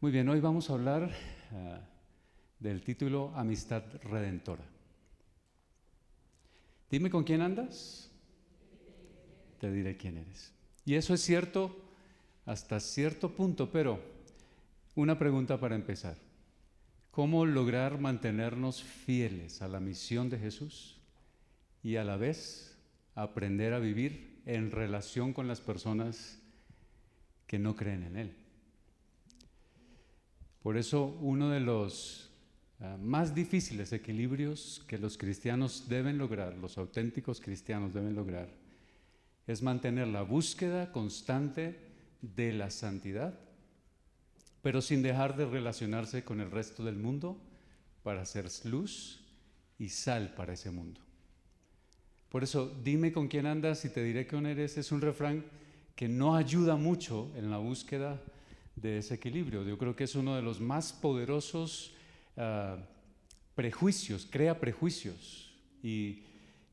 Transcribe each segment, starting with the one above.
Muy bien, hoy vamos a hablar del título Amistad Redentora. Dime con quién andas, te diré quién eres. Y eso es cierto hasta cierto punto, pero una pregunta para empezar. ¿Cómo lograr mantenernos fieles a la misión de Jesús y a la vez aprender a vivir en relación con las personas que no creen en Él? Por eso uno de los más difíciles equilibrios que los cristianos deben lograr, los auténticos cristianos deben lograr, es mantener la búsqueda constante de la santidad, pero sin dejar de relacionarse con el resto del mundo para ser luz y sal para ese mundo. Por eso, dime con quién andas y te diré quién eres, es un refrán que no ayuda mucho en la búsqueda de ese equilibrio. Yo creo que es uno de los más poderosos prejuicios, crea prejuicios y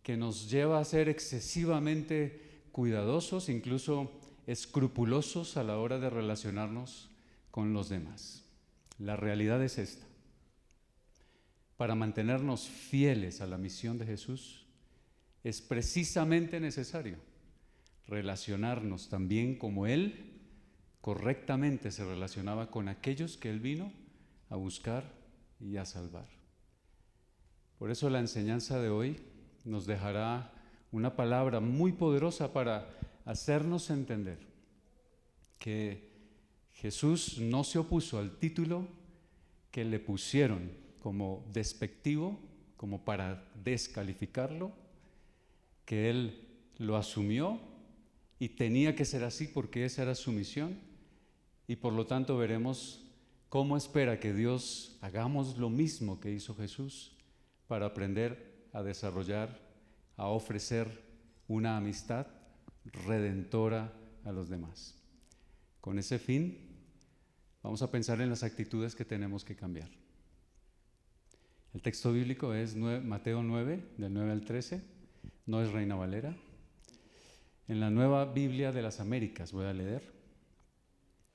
que nos lleva a ser excesivamente cuidadosos, incluso escrupulosos a la hora de relacionarnos con los demás. La realidad es esta: para mantenernos fieles a la misión de Jesús es precisamente necesario relacionarnos también como Él correctamente se relacionaba con aquellos que Él vino a buscar y a salvar. Por eso la enseñanza de hoy nos dejará una palabra muy poderosa para hacernos entender que Jesús no se opuso al título que le pusieron como despectivo, como para descalificarlo, que Él lo asumió y tenía que ser así porque esa era su misión. Y por lo tanto veremos cómo espera que Dios hagamos lo mismo que hizo Jesús para aprender a desarrollar, a ofrecer una amistad redentora a los demás. Con ese fin, vamos a pensar en las actitudes que tenemos que cambiar. El texto bíblico es Mateo 9, del 9 al 13, no es Reina Valera. En la Nueva Biblia de las Américas voy a leer.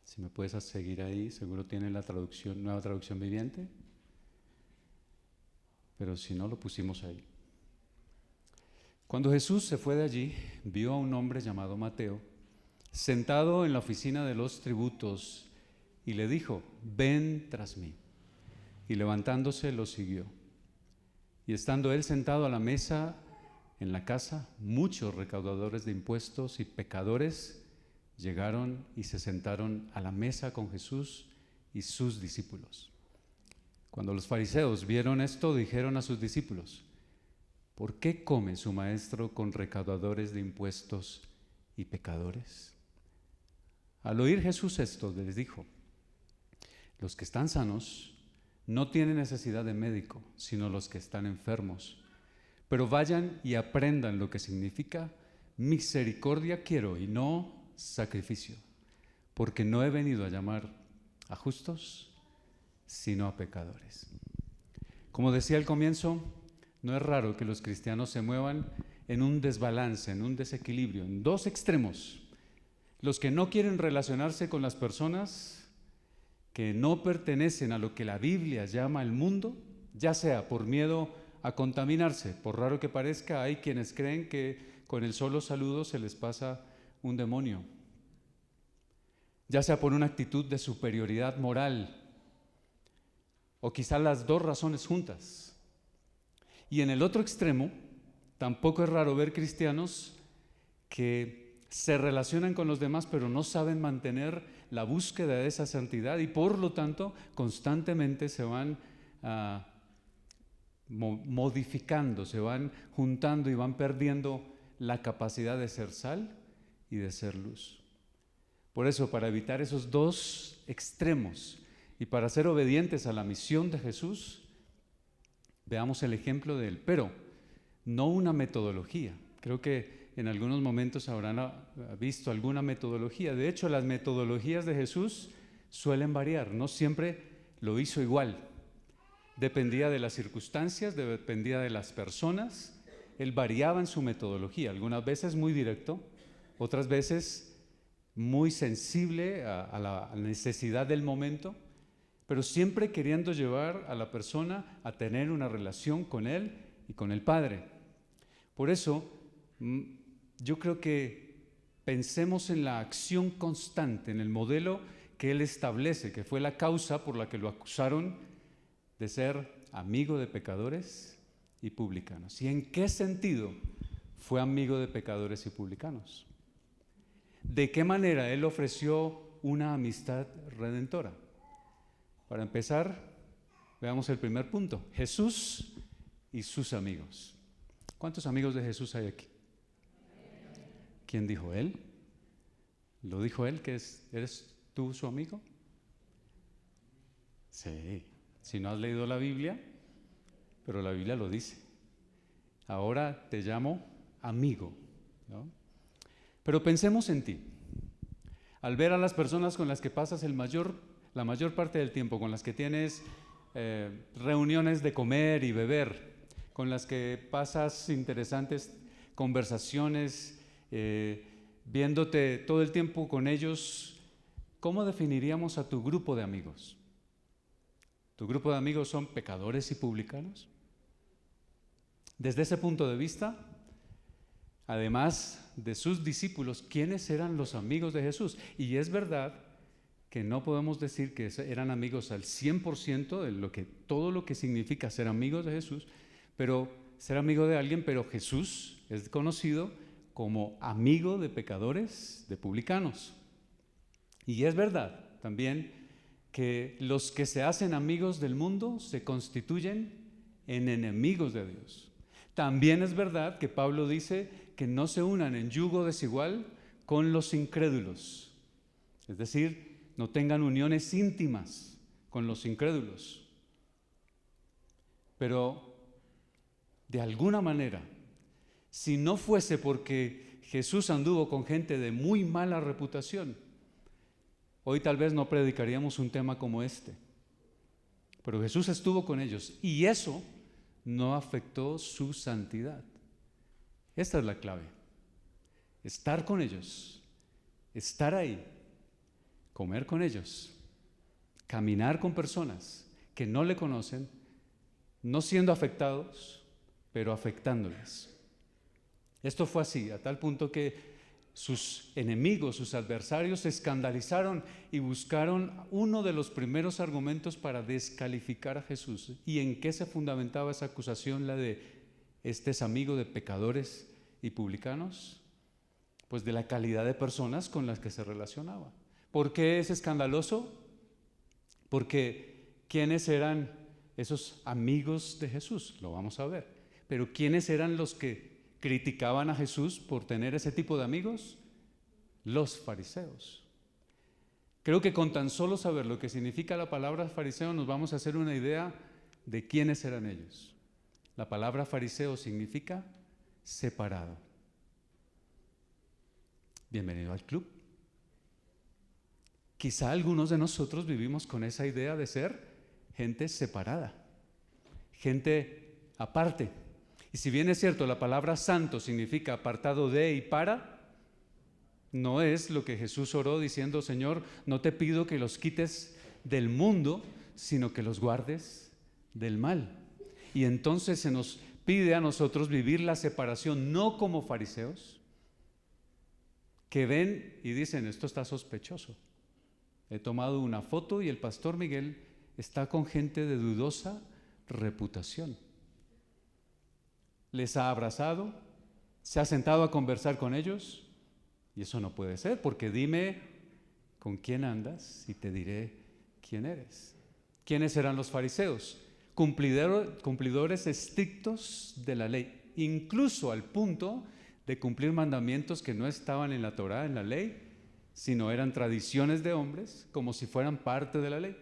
Si me puedes seguir ahí, seguro tiene la traducción, Nueva Traducción Viviente, pero si no, lo pusimos ahí. Cuando Jesús se fue de allí, vio a un hombre llamado Mateo sentado en la oficina de los tributos y le dijo: ven tras mí. Y levantándose lo siguió. Y estando él sentado a la mesa en la casa, muchos recaudadores de impuestos y pecadores llegaron y se sentaron a la mesa con Jesús y sus discípulos. Cuando los fariseos vieron esto, dijeron a sus discípulos: ¿por qué come su maestro con recaudadores de impuestos y pecadores? Al oír Jesús esto, les dijo: los que están sanos no tienen necesidad de médico, sino los que están enfermos. Pero vayan y aprendan lo que significa misericordia quiero y no sacrificio, porque no he venido a llamar a justos, sino a pecadores. Como decía al comienzo, no es raro que los cristianos se muevan en un desbalance, en un desequilibrio, en dos extremos. Los que no quieren relacionarse con las personas que no pertenecen a lo que la Biblia llama el mundo, ya sea por miedo a contaminarse. Por raro que parezca, hay quienes creen que con el solo saludo se les pasa un demonio, ya sea por una actitud de superioridad moral o quizá las dos razones juntas. Y en el otro extremo, tampoco es raro ver cristianos que se relacionan con los demás pero no saben mantener la búsqueda de esa santidad y por lo tanto constantemente se van modificando, se van juntando y van perdiendo la capacidad de ser sal y de ser luz. Por eso, para evitar esos dos extremos y para ser obedientes a la misión de Jesús, veamos el ejemplo de Él, pero no una metodología. Creo que en algunos momentos habrán visto alguna metodología. De hecho, las metodologías de Jesús suelen variar, no siempre lo hizo igual. Dependía de las circunstancias, dependía de las personas. Él variaba en su metodología, algunas veces muy directo, otras veces muy sensible a la necesidad del momento pero siempre queriendo llevar a la persona a tener una relación con Él y con el Padre. Por eso, yo creo que pensemos en la acción constante, en el modelo que Él establece, que fue la causa por la que lo acusaron de ser amigo de pecadores y publicanos. ¿Y en qué sentido fue amigo de pecadores y publicanos? ¿De qué manera Él ofreció una amistad redentora? Para empezar, veamos el primer punto: Jesús y sus amigos. ¿Cuántos amigos de Jesús hay aquí? ¿Quién dijo? Él. ¿Lo dijo Él que eres tú su amigo? Sí. Si no has leído la Biblia, pero la Biblia lo dice. Ahora te llamo amigo, ¿no? Pero pensemos en ti. Al ver a las personas con las que pasas la mayor parte del tiempo, con las que tienes reuniones de comer y beber, con las que pasas interesantes conversaciones, viéndote todo el tiempo con ellos, ¿cómo definiríamos a tu grupo de amigos? ¿Tu grupo de amigos son pecadores y publicanos? Desde ese punto de vista, además de sus discípulos, ¿quiénes eran los amigos de Jesús? Y es verdad que no podemos decir que eran amigos al 100% de todo lo que significa ser amigos de Jesús, pero ser amigo de alguien, pero Jesús es conocido como amigo de pecadores, de publicanos. Y es verdad también que los que se hacen amigos del mundo se constituyen en enemigos de Dios. También es verdad que Pablo dice que no se unan en yugo desigual con los incrédulos, es decir, no tengan uniones íntimas con los incrédulos. Pero de alguna manera, si no fuese porque Jesús anduvo con gente de muy mala reputación, hoy tal vez no predicaríamos un tema como este. Pero Jesús estuvo con ellos y eso no afectó su santidad. Esta es la clave. Estar con ellos, estar ahí, comer con ellos, caminar con personas que no le conocen, no siendo afectados, pero afectándoles. Esto fue así, a tal punto que sus enemigos, sus adversarios se escandalizaron y buscaron uno de los primeros argumentos para descalificar a Jesús. ¿Y en qué se fundamentaba esa acusación, la de este es amigo de pecadores y publicanos? Pues de la calidad de personas con las que se relacionaba. ¿Por qué es escandaloso? Porque ¿quiénes eran esos amigos de Jesús? Lo vamos a ver. Pero ¿quiénes eran los que criticaban a Jesús por tener ese tipo de amigos? Los fariseos. Creo que con tan solo saber lo que significa la palabra fariseo nos vamos a hacer una idea de quiénes eran ellos. La palabra fariseo significa separado. Bienvenido al club. Quizá algunos de nosotros vivimos con esa idea de ser gente separada, gente aparte. Y si bien es cierto, la palabra santo significa apartado de y para, no es lo que Jesús oró diciendo: Señor, no te pido que los quites del mundo, sino que los guardes del mal. Y entonces se nos pide a nosotros vivir la separación no como fariseos, que ven y dicen: esto está sospechoso. He tomado una foto y el pastor Miguel está con gente de dudosa reputación. Les ha abrazado, se ha sentado a conversar con ellos, y eso no puede ser, porque dime con quién andas y te diré quién eres. ¿Quiénes eran los fariseos? Cumplidores estrictos de la ley, incluso al punto de cumplir mandamientos que no estaban en la Torá, en la ley, sino eran tradiciones de hombres, como si fueran parte de la ley.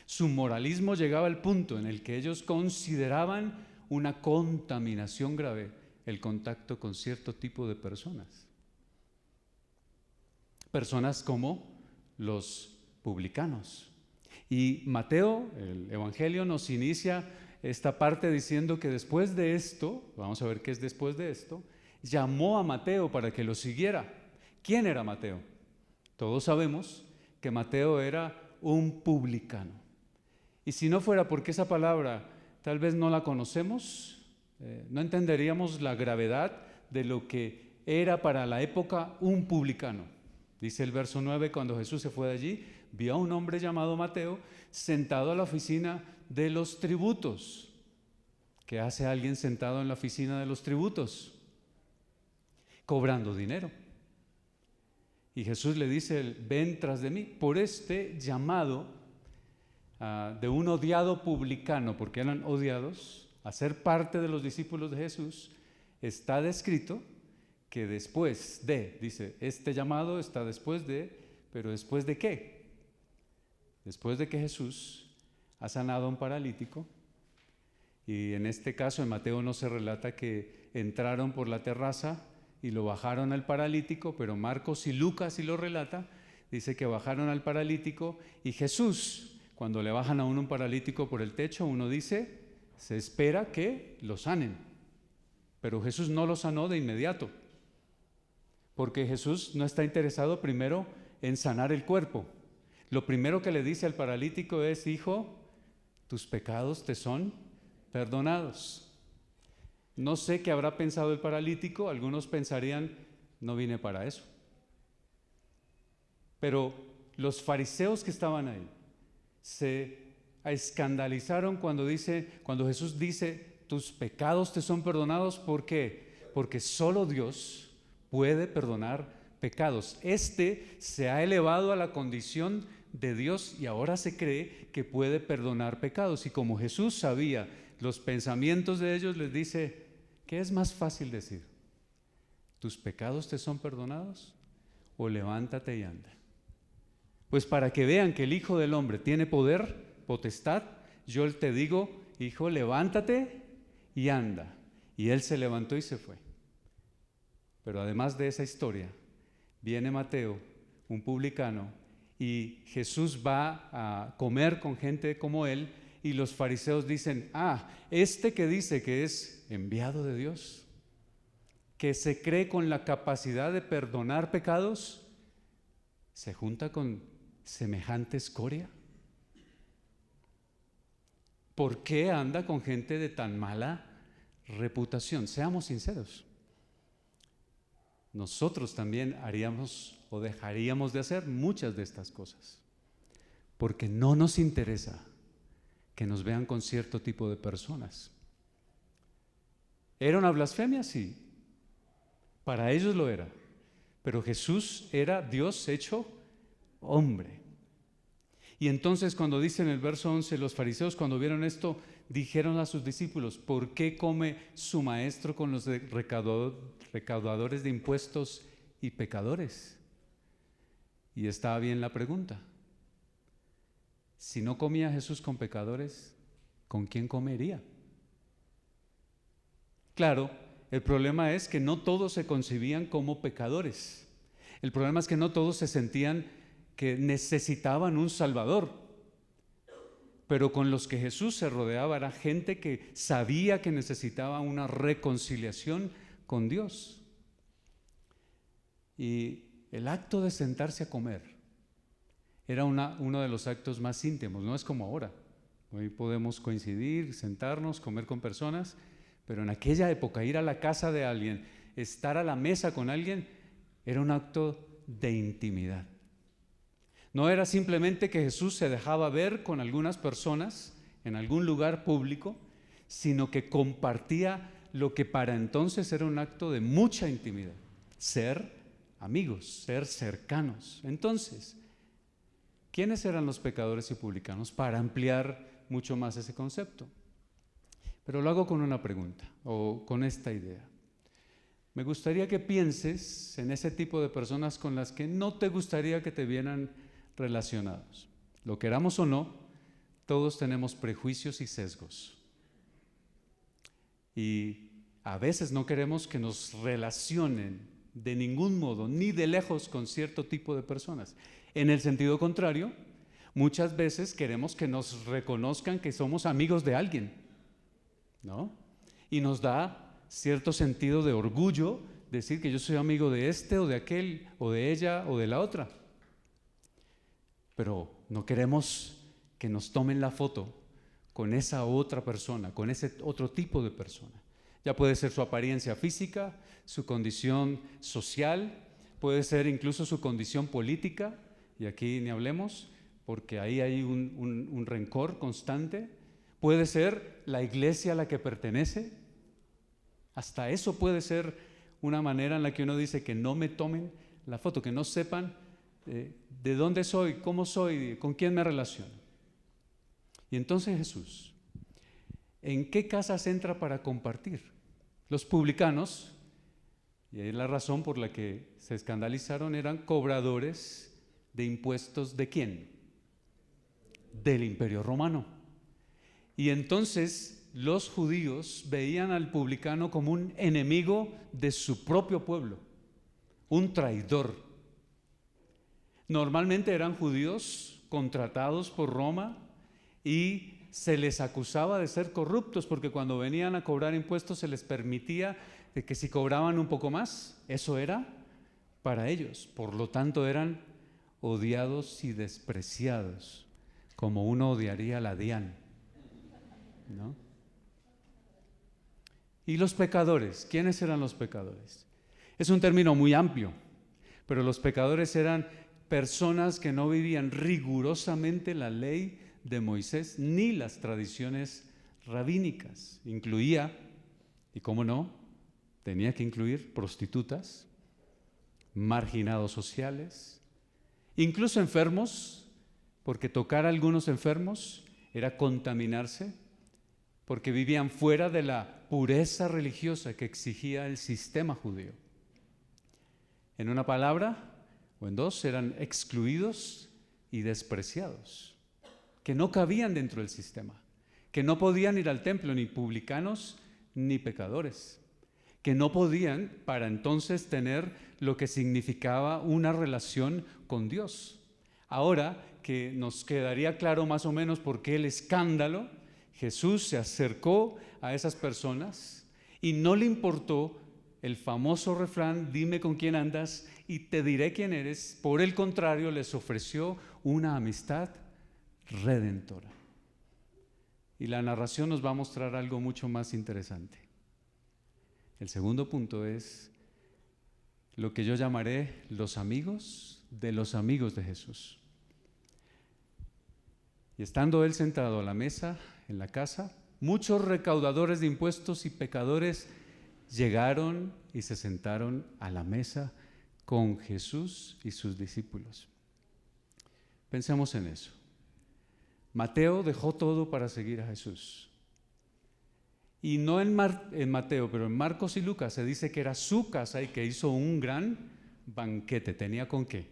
Su moralismo llegaba al punto en el que ellos consideraban una contaminación grave el contacto con cierto tipo de personas. Personas como los publicanos. Y Mateo, el Evangelio, nos inicia esta parte diciendo que después de esto, vamos a ver qué es después de esto, llamó a Mateo para que lo siguiera. ¿Quién era Mateo? Todos sabemos que Mateo era un publicano. Y si no fuera porque esa palabra tal vez no la conocemos, no entenderíamos la gravedad de lo que era para la época un publicano. Dice el verso 9, cuando Jesús se fue de allí, vio a un hombre llamado Mateo sentado a la oficina de los tributos. ¿Qué hace alguien sentado en la oficina de los tributos? Cobrando dinero. Y Jesús le dice, ven tras de mí. Por este llamado de un odiado publicano, porque eran odiados, a ser parte de los discípulos de Jesús, está descrito que después de, dice, este llamado está después de, pero ¿después de qué? Después de que Jesús ha sanado a un paralítico, y en este caso en Mateo no se relata que entraron por la terraza y lo bajaron al paralítico, pero Marcos y Lucas sí lo relata, dice que bajaron al paralítico y Jesús, cuando le bajan a uno un paralítico por el techo, uno dice, se espera que lo sanen, pero Jesús no lo sanó de inmediato, porque Jesús no está interesado primero en sanar el cuerpo. Lo primero que le dice al paralítico es, hijo, tus pecados te son perdonados. No sé qué habrá pensado el paralítico, algunos pensarían, no vine para eso. Pero los fariseos que estaban ahí se escandalizaron cuando Jesús dice, tus pecados te son perdonados. ¿Por qué? Porque solo Dios puede perdonar pecados. Este se ha elevado a la condición de Dios y ahora se cree que puede perdonar pecados. Y como Jesús sabía los pensamientos de ellos, les dice, ¿qué es más fácil decir? ¿Tus pecados te son perdonados? ¿O levántate y anda? Pues para que vean que el Hijo del Hombre tiene poder, potestad, yo te digo, hijo, levántate y anda. Y él se levantó y se fue. Pero además de esa historia, viene Mateo, un publicano, y Jesús va a comer con gente como él, y los fariseos dicen, este que dice que es enviado de Dios, que se cree con la capacidad de perdonar pecados, se junta con semejante escoria. ¿Por qué anda con gente de tan mala reputación? Seamos sinceros. Nosotros también haríamos o dejaríamos de hacer muchas de estas cosas, porque no nos interesa que nos vean con cierto tipo de personas. ¿Era una blasfemia? Sí, para ellos lo era, pero Jesús era Dios hecho hombre. Y entonces cuando dice en el verso 11, los fariseos cuando vieron esto, dijeron a sus discípulos, ¿por qué come su maestro con los recaudadores de impuestos y pecadores? Y estaba bien la pregunta. Si no comía Jesús con pecadores, ¿con quién comería? Claro, el problema es que no todos se concibían como pecadores. El problema es que no todos se sentían que necesitaban un Salvador. Pero con los que Jesús se rodeaba era gente que sabía que necesitaba una reconciliación con Dios. Y el acto de sentarse a comer era uno de los actos más íntimos, no es como ahora. Hoy podemos coincidir, sentarnos, comer con personas, pero en aquella época ir a la casa de alguien, estar a la mesa con alguien, era un acto de intimidad. No era simplemente que Jesús se dejaba ver con algunas personas en algún lugar público, sino que compartía lo que para entonces era un acto de mucha intimidad, ser amigos, ser cercanos. Entonces, ¿quiénes eran los pecadores y publicanos? Para ampliar mucho más ese concepto. Pero lo hago con una pregunta o con esta idea. Me gustaría que pienses en ese tipo de personas con las que no te gustaría que te vieran relacionados. Lo queramos o no, todos tenemos prejuicios y sesgos. Y a veces no queremos que nos relacionen de ningún modo, ni de lejos, con cierto tipo de personas. En el sentido contrario, muchas veces queremos que nos reconozcan que somos amigos de alguien, ¿no? Y nos da cierto sentido de orgullo decir que yo soy amigo de este o de aquel, o de ella o de la otra. Pero no queremos que nos tomen la foto con esa otra persona, con ese otro tipo de persona. Ya puede ser su apariencia física, su condición social, puede ser incluso su condición política, y aquí ni hablemos, porque ahí hay un rencor constante. Puede ser la iglesia a la que pertenece. Hasta eso puede ser una manera en la que uno dice que no me tomen la foto, que no sepan de dónde soy, cómo soy, con quién me relaciono. Y entonces Jesús, ¿en qué casas entra para compartir? Los publicanos, y es la razón por la que se escandalizaron, eran cobradores de impuestos ¿de quién? Del Imperio Romano. Y entonces los judíos veían al publicano como un enemigo de su propio pueblo, un traidor. Normalmente eran judíos contratados por Roma y se les acusaba de ser corruptos, porque cuando venían a cobrar impuestos se les permitía de que si cobraban un poco más, eso era para ellos. Por lo tanto, eran odiados y despreciados, como uno odiaría a la DIAN, ¿no? Y los pecadores, ¿quiénes eran los pecadores? Es un término muy amplio, pero los pecadores eran personas que no vivían rigurosamente la ley de Moisés ni las tradiciones rabínicas. Incluía, y cómo no, tenía que incluir prostitutas, marginados sociales, incluso enfermos, porque tocar a algunos enfermos era contaminarse, porque vivían fuera de la pureza religiosa que exigía el sistema judío. En una palabra o en dos, eran excluidos y despreciados, que no cabían dentro del sistema, que no podían ir al templo ni publicanos ni pecadores, que no podían para entonces tener lo que significaba una relación con Dios. Ahora que nos quedaría claro más o menos por qué el escándalo, Jesús se acercó a esas personas y no le importó el famoso refrán, dime con quién andas y te diré quién eres. Por el contrario, les ofreció una amistad redentora. Y la narración nos va a mostrar algo mucho más interesante. El segundo punto es lo que yo llamaré los amigos de Jesús. Y estando él sentado a la mesa en la casa, muchos recaudadores de impuestos y pecadores llegaron y se sentaron a la mesa con Jesús y sus discípulos. Pensemos en eso. Mateo dejó todo para seguir a Jesús. Y no en Mateo, pero en Marcos y Lucas se dice que era su casa y que hizo un gran banquete. ¿Tenía con qué?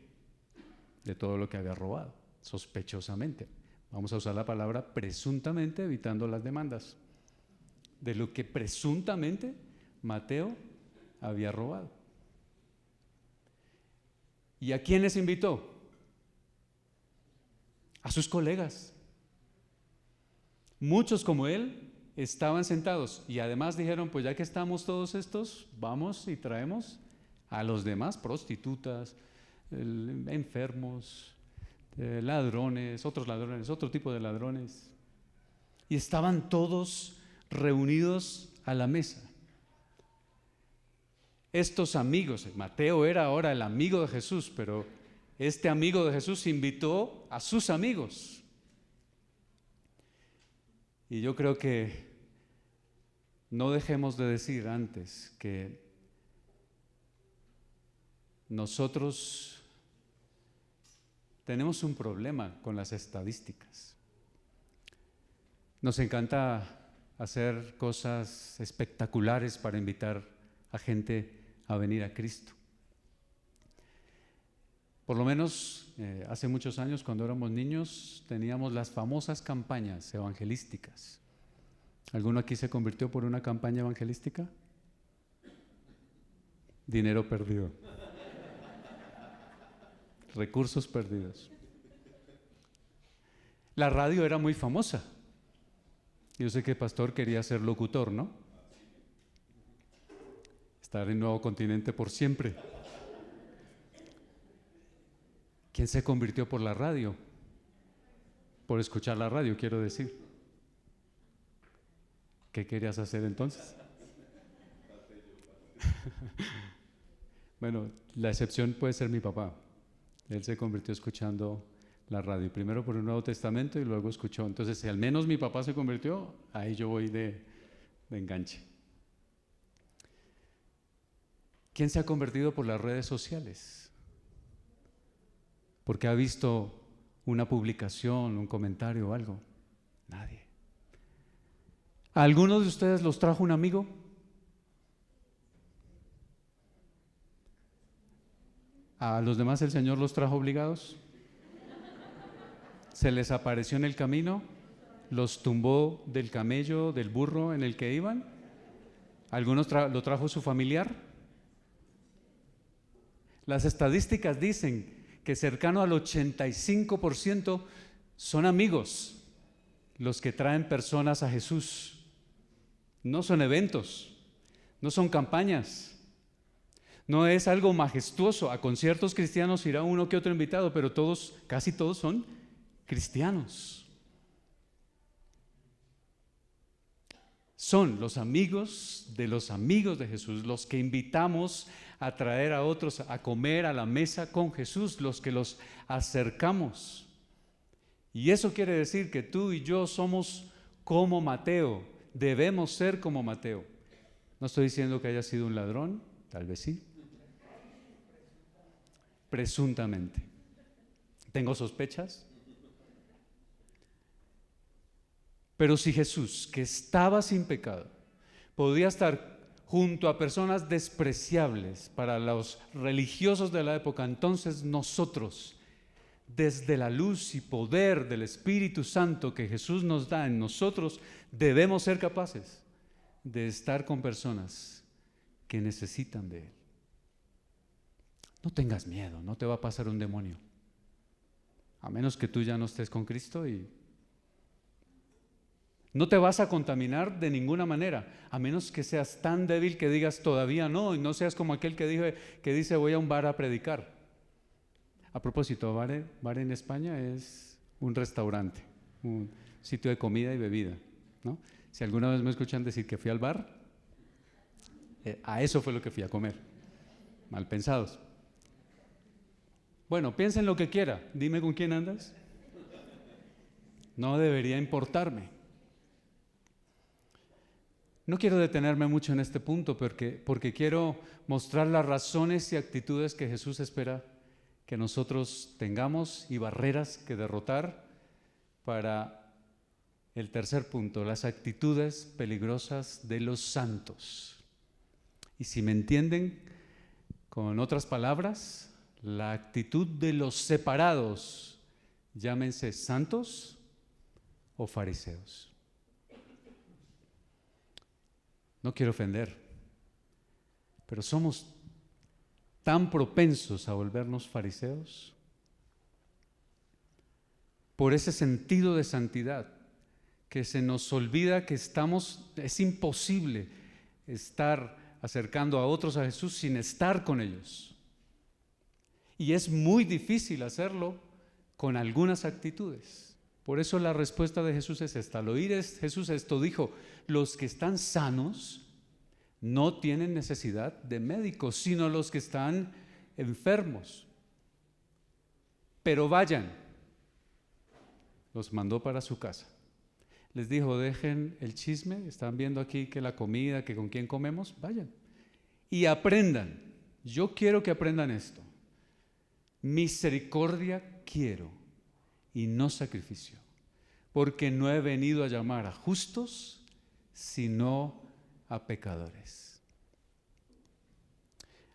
De todo lo que había robado, sospechosamente. Vamos a usar la palabra presuntamente, evitando las demandas. De lo que presuntamente Mateo había robado. ¿Y a quiénes invitó? A sus colegas. Muchos como él estaban sentados y además dijeron, pues ya que estamos todos estos, vamos y traemos a los demás, prostitutas, enfermos, ladrones, otro tipo de ladrones. Y estaban todos reunidos a la mesa. Estos amigos, Mateo era ahora el amigo de Jesús, pero este amigo de Jesús invitó a sus amigos. Y yo creo que no dejemos de decir antes que nosotros tenemos un problema con las estadísticas. Nos encanta hacer cosas espectaculares para invitar a gente a venir a Cristo. Por lo menos hace muchos años, cuando éramos niños, teníamos las famosas campañas evangelísticas. ¿Alguno aquí se convirtió por una campaña evangelística? Dinero perdido. Recursos perdidos. La radio era muy famosa. Yo sé que el pastor quería ser locutor, ¿no? Estar en Nuevo Continente por siempre. ¿Quién se convirtió por la radio? por escuchar la radio, quiero decir. ¿Qué querías hacer entonces? Bueno, la excepción puede ser mi papá. Él se convirtió escuchando la radio, primero por el Nuevo Testamento y luego escuchó. Entonces, si al menos mi papá se convirtió, ahí yo voy de enganche. ¿Quién se ha convertido por las redes sociales? Porque ha visto una publicación, un comentario o algo. Nadie. ¿A algunos de ustedes los trajo un amigo? ¿A los demás el Señor los trajo obligados? ¿Se les apareció en el camino? ¿Los tumbó del camello, del burro en el que iban? ¿Algunos lo trajo su familiar? Las estadísticas dicen que cercano al 85% son amigos los que traen personas a Jesús. No son eventos, no son campañas, no es algo majestuoso. A conciertos cristianos irá uno que otro invitado, pero todos, casi todos son cristianos. Son los amigos de Jesús, los que invitamos a traer a otros a comer a la mesa con Jesús, los que los acercamos. Y eso quiere decir que tú y yo somos como Mateo, debemos ser como Mateo. No estoy diciendo que haya sido un ladrón, tal vez sí. Presuntamente. ¿Tengo sospechas? Pero si Jesús, que estaba sin pecado, podía estar junto a personas despreciables para los religiosos de la época, entonces nosotros, desde la luz y poder del Espíritu Santo que Jesús nos da en nosotros, debemos ser capaces de estar con personas que necesitan de Él. No tengas miedo, no te va a pasar un demonio, a menos que tú ya no estés con Cristo, y no te vas a contaminar de ninguna manera, a menos que seas tan débil que digas todavía no, y no seas como aquel que dice voy a un bar a predicar. A propósito, bar en España es un restaurante, un sitio de comida y bebida, ¿no? Si alguna vez me escuchan decir que fui al bar, a eso fue lo que fui a comer. Mal pensados. Bueno, piensen lo que quiera, dime con quién andas. No debería importarme. No quiero detenerme mucho en este punto porque quiero mostrar las razones y actitudes que Jesús espera que nosotros tengamos y barreras que derrotar para el tercer punto, las actitudes peligrosas de los santos. Y si me entienden, con otras palabras, la actitud de los separados, llámense santos o fariseos. No quiero ofender, pero somos tan propensos a volvernos fariseos por ese sentido de santidad que se nos olvida que es imposible estar acercando a otros a Jesús sin estar con ellos. Y es muy difícil hacerlo con algunas actitudes. Por eso la respuesta de Jesús es esta. Al oír Jesús esto dijo, los que están sanos no tienen necesidad de médicos, sino los que están enfermos. Pero vayan, los mandó para su casa. Les dijo, dejen el chisme, están viendo aquí que la comida, que con quién comemos, vayan. Y aprendan, yo quiero que aprendan esto. Misericordia quiero y no sacrificio, porque no he venido a llamar a justos, sino a pecadores.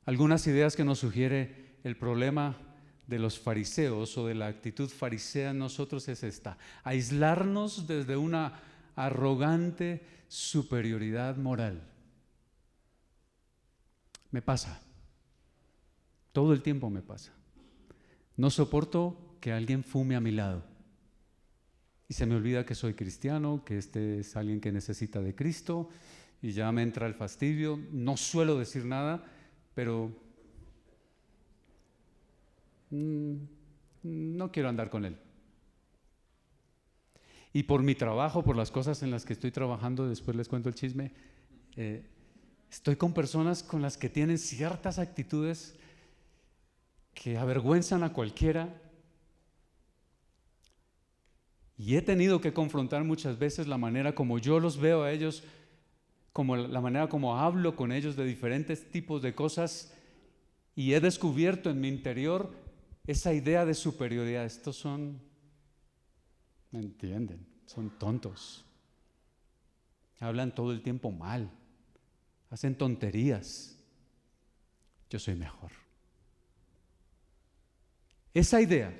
Algunas ideas que nos sugiere el problema de los fariseos o de la actitud farisea en nosotros es esta: aislarnos desde una arrogante superioridad moral. Me pasa, todo el tiempo me pasa. No soporto que alguien fume a mi lado y se me olvida que soy cristiano, que este es alguien que necesita de Cristo, y ya me entra el fastidio. No suelo decir nada, pero no quiero andar con él. y por mi trabajo, por las cosas en las que estoy trabajando, después les cuento el chisme, estoy con personas con las que tienen ciertas actitudes que avergüenzan a cualquiera, y he tenido que confrontar muchas veces la manera como yo los veo a ellos, como la manera como hablo con ellos de diferentes tipos de cosas, y he descubierto en mi interior esa idea de superioridad. Estos son, ¿me entienden? Son tontos, hablan todo el tiempo mal, hacen tonterías, yo soy mejor. Esa idea,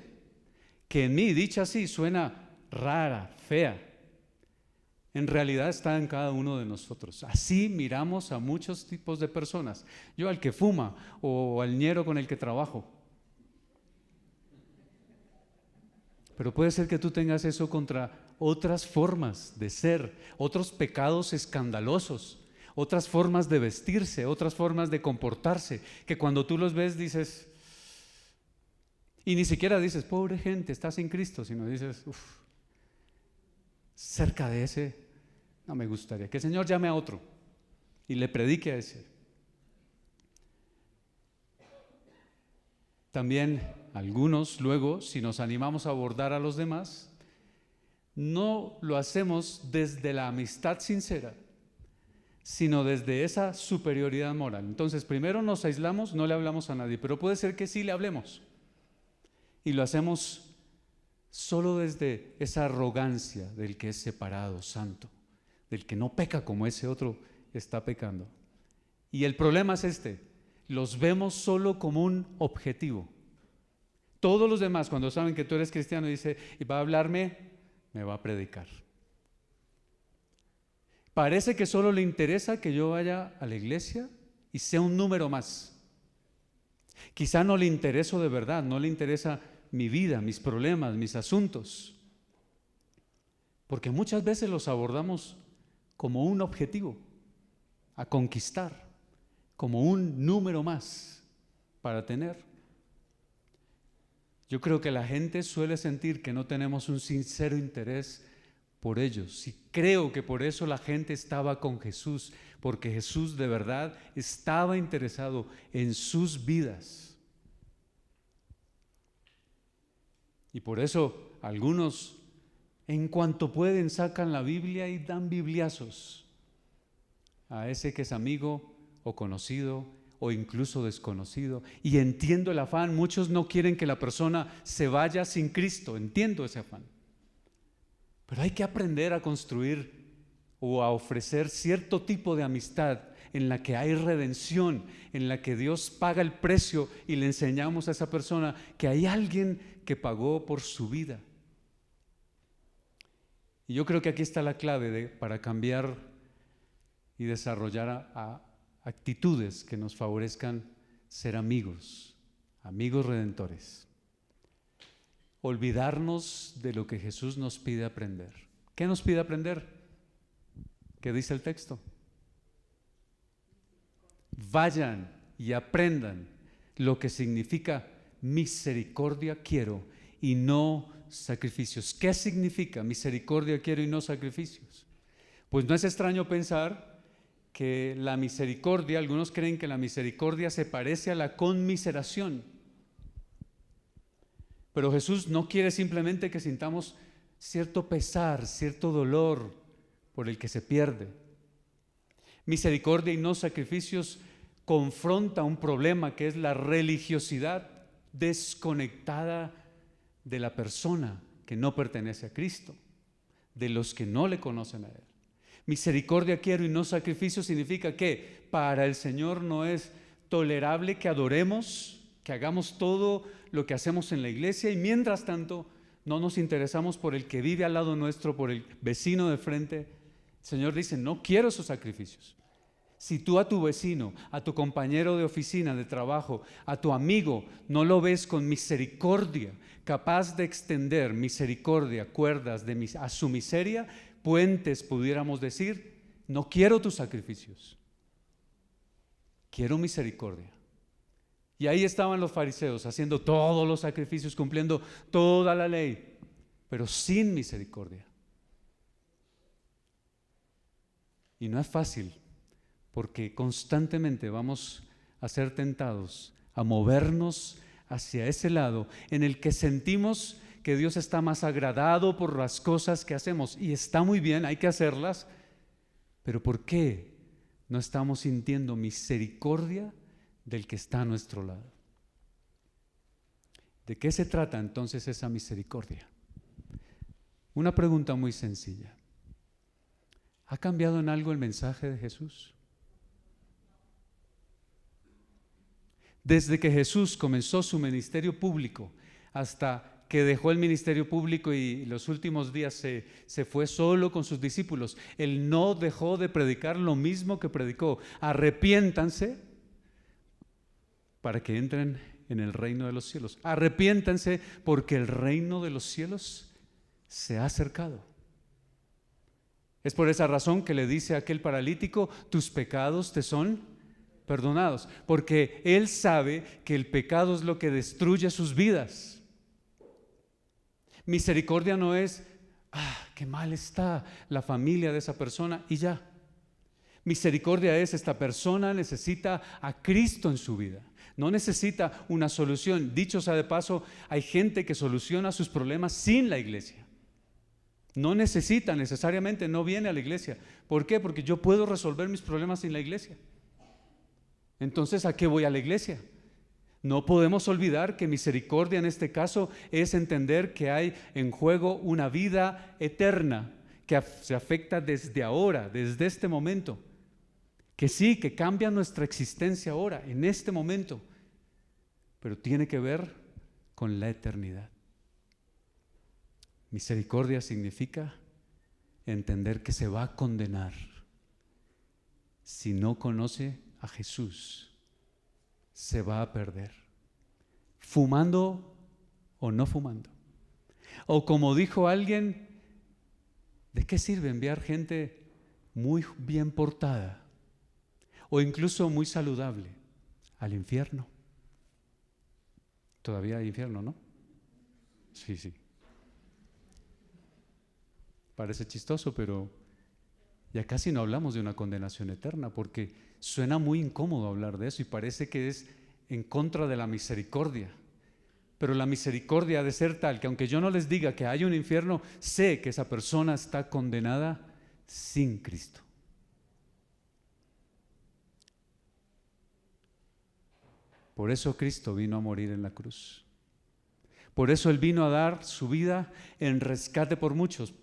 que en mí, dicha así, suena rara, fea, en realidad está en cada uno de nosotros. Así miramos a muchos tipos de personas. Yo al que fuma o al ñero con el que trabajo. Pero puede ser que tú tengas eso contra otras formas de ser, otros pecados escandalosos, otras formas de vestirse, otras formas de comportarse, que cuando tú los ves dices, y ni siquiera dices, pobre gente, está sin Cristo, sino dices, cerca de ese, no me gustaría. Que el Señor llame a otro y le predique a ese. También algunos, luego, si nos animamos a abordar a los demás, no lo hacemos desde la amistad sincera, sino desde esa superioridad moral. Entonces, primero nos aislamos, no le hablamos a nadie, pero puede ser que sí le hablemos. Y lo hacemos solo desde esa arrogancia del que es separado, santo, del que no peca como ese otro está pecando. Y el problema es este: los vemos solo como un objetivo. Todos los demás, cuando saben que tú eres cristiano, dice, y va a hablarme, me va a predicar. Parece que solo le interesa que yo vaya a la iglesia y sea un número más. Quizá no le intereso de verdad, no le interesa mi vida, mis problemas, mis asuntos, porque muchas veces los abordamos como un objetivo a conquistar, como un número más para tener. Yo creo que la gente suele sentir que no tenemos un sincero interés por ellos, y creo que por eso la gente estaba con Jesús, porque Jesús de verdad estaba interesado en sus vidas. Y por eso algunos, en cuanto pueden, sacan la Biblia y dan bibliazos a ese que es amigo o conocido o incluso desconocido. Y entiendo el afán, muchos no quieren que la persona se vaya sin Cristo, entiendo ese afán. Pero hay que aprender a construir o a ofrecer cierto tipo de amistad en la que hay redención, en la que Dios paga el precio y le enseñamos a esa persona que hay alguien que pagó por su vida. Y yo creo que aquí está la clave para cambiar y desarrollar actitudes que nos favorezcan ser amigos, amigos redentores. Olvidarnos de lo que Jesús nos pide aprender. ¿Qué nos pide aprender? ¿Qué dice el texto? Vayan y aprendan lo que significa misericordia quiero y no sacrificios. ¿Qué significa misericordia quiero y no sacrificios? Pues no es extraño pensar que la misericordia, algunos creen que la misericordia se parece a la conmiseración, pero Jesús no quiere simplemente que sintamos cierto pesar, cierto dolor por el que se pierde. Misericordia y no sacrificios confronta un problema que es la religiosidad desconectada de la persona que no pertenece a Cristo, de los que no le conocen a Él. Misericordia quiero y no sacrificio significa que para el Señor no es tolerable que adoremos, que hagamos todo lo que hacemos en la iglesia y mientras tanto no nos interesamos por el que vive al lado nuestro, por el vecino de frente. El Señor dice, no quiero esos sacrificios. Si tú a tu vecino, a tu compañero de oficina, de trabajo, a tu amigo, no lo ves con misericordia, capaz de extender misericordia, cuerdas a su miseria, puentes, pudiéramos decir, no quiero tus sacrificios, quiero misericordia. Y ahí estaban los fariseos haciendo todos los sacrificios, cumpliendo toda la ley, pero sin misericordia. Y no es fácil, porque constantemente vamos a ser tentados a movernos hacia ese lado en el que sentimos que Dios está más agradado por las cosas que hacemos. Y está muy bien, hay que hacerlas, pero ¿por qué no estamos sintiendo misericordia del que está a nuestro lado? ¿De qué se trata entonces esa misericordia? Una pregunta muy sencilla. ¿Ha cambiado en algo el mensaje de Jesús? Desde que Jesús comenzó su ministerio público hasta que dejó el ministerio público y los últimos días se fue solo con sus discípulos, Él no dejó de predicar lo mismo que predicó: arrepiéntanse para que entren en el reino de los cielos. Arrepiéntanse porque el reino de los cielos se ha acercado. Es por esa razón que le dice a aquel paralítico: tus pecados te son perdonados, porque Él sabe que el pecado es lo que destruye sus vidas. Misericordia no es, qué mal está la familia de esa persona y ya. Misericordia es, esta persona necesita a Cristo en su vida, no necesita una solución. Dicho sea de paso, hay gente que soluciona sus problemas sin la iglesia. No necesita necesariamente, no viene a la iglesia. ¿Por qué? Porque yo puedo resolver mis problemas sin la iglesia. Entonces, ¿a qué voy a la iglesia? No podemos olvidar que misericordia en este caso es entender que hay en juego una vida eterna que se afecta desde ahora, desde este momento. Que sí, que cambia nuestra existencia ahora, en este momento, pero tiene que ver con la eternidad. Misericordia significa entender que se va a condenar si no conoce a Jesús, se va a perder, fumando o no fumando. O como dijo alguien, ¿de qué sirve enviar gente muy bien portada o incluso muy saludable al infierno? Todavía hay infierno, ¿no? Sí. Parece chistoso, pero ya casi no hablamos de una condenación eterna, porque suena muy incómodo hablar de eso y parece que es en contra de la misericordia. Pero la misericordia ha de ser tal que aunque yo no les diga que hay un infierno, sé que esa persona está condenada sin Cristo. Por eso Cristo vino a morir en la cruz. Por eso Él vino a dar su vida en rescate por muchos.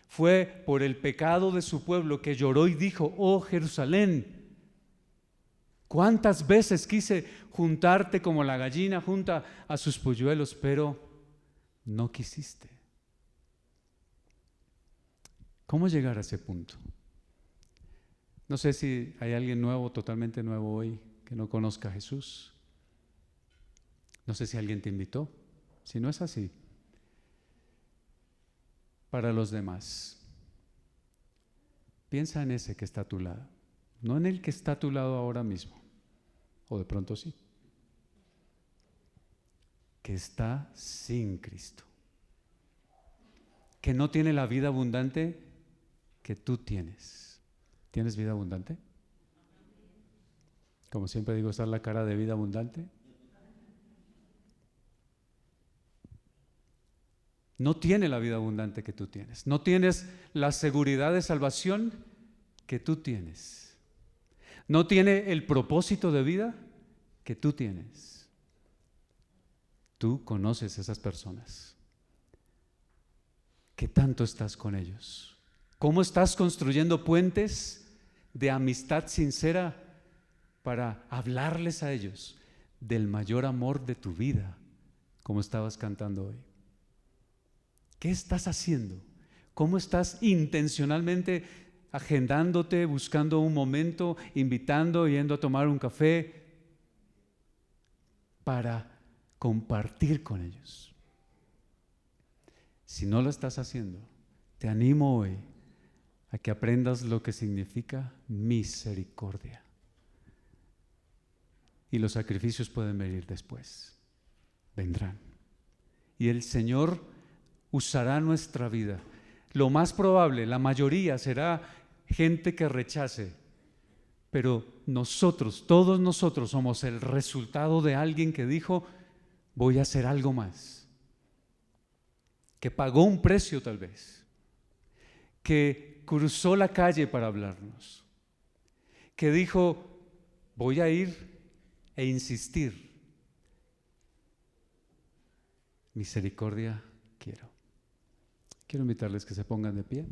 Fue por el pecado de su pueblo que lloró y dijo: oh Jerusalén, ¿cuántas veces quise juntarte como la gallina junta a sus polluelos, pero no quisiste? ¿Cómo llegar a ese punto? No sé si hay alguien nuevo, totalmente nuevo hoy, que no conozca a Jesús. No sé si alguien te invitó. Si no es así, para los demás, piensa en ese que está a tu lado, no en el que está a tu lado ahora mismo, o de pronto sí, que está sin Cristo, que no tiene la vida abundante que tú tienes. ¿Tienes vida abundante? Como siempre digo, ¿está la cara de vida abundante? No tiene la vida abundante que tú tienes. No tienes la seguridad de salvación que tú tienes. No tiene el propósito de vida que tú tienes. Tú conoces a esas personas. ¿Qué tanto estás con ellos? ¿Cómo estás construyendo puentes de amistad sincera para hablarles a ellos del mayor amor de tu vida, como estabas cantando hoy? ¿Qué estás haciendo? ¿Cómo estás intencionalmente agendándote, buscando un momento, invitando, yendo a tomar un café para compartir con ellos? Si no lo estás haciendo, te animo hoy a que aprendas lo que significa misericordia. Y los sacrificios pueden venir después, vendrán. Y el Señor usará nuestra vida. Lo más probable, la mayoría será gente que rechace, pero nosotros, todos nosotros somos el resultado de alguien que dijo, voy a hacer algo más, que pagó un precio tal vez, que cruzó la calle para hablarnos, que dijo, voy a ir e insistir. Misericordia quiero. Quiero invitarles que se pongan de pie.